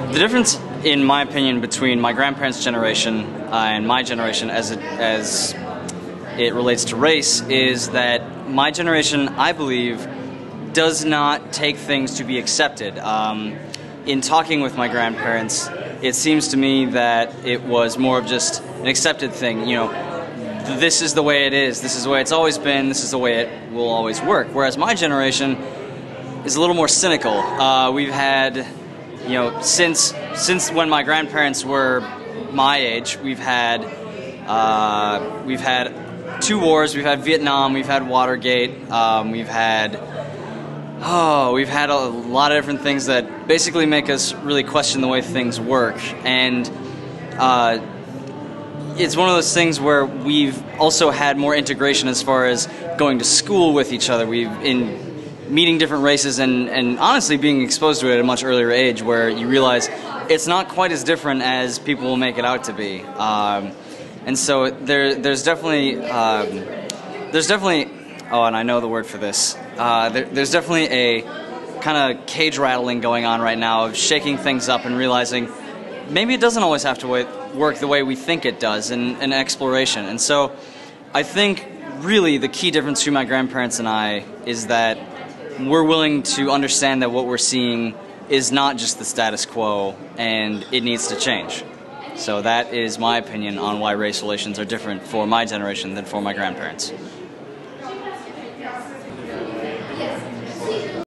The difference, in my opinion, between my grandparents' generation and my generation as it relates to race is that my generation, I believe, does not take things to be accepted. In talking with my grandparents, it seems to me that it was more of just an accepted thing. You know, this is the way it is, this is the way it's always been, this is the way it will always work. Whereas my generation is a little more cynical. We've had, you know, since when my grandparents were my age, we've had 2 wars. We've had Vietnam, we've had Watergate, we've had a lot of different things that basically make us really question the way things work. And it's one of those things where we've also had more integration as far as going to school with each other. In meeting different races and honestly being exposed to it at a much earlier age, where you realize it's not quite as different as people will make it out to be. And so there's definitely, oh, and I know the word for this, there's definitely a kind of cage rattling going on right now of shaking things up and realizing maybe it doesn't always have to work the way we think it does in exploration. And so I think really the key difference between my grandparents and I is that we're willing to understand that what we're seeing is not just the status quo and it needs to change. So that is my opinion on why race relations are different for my generation than for my grandparents.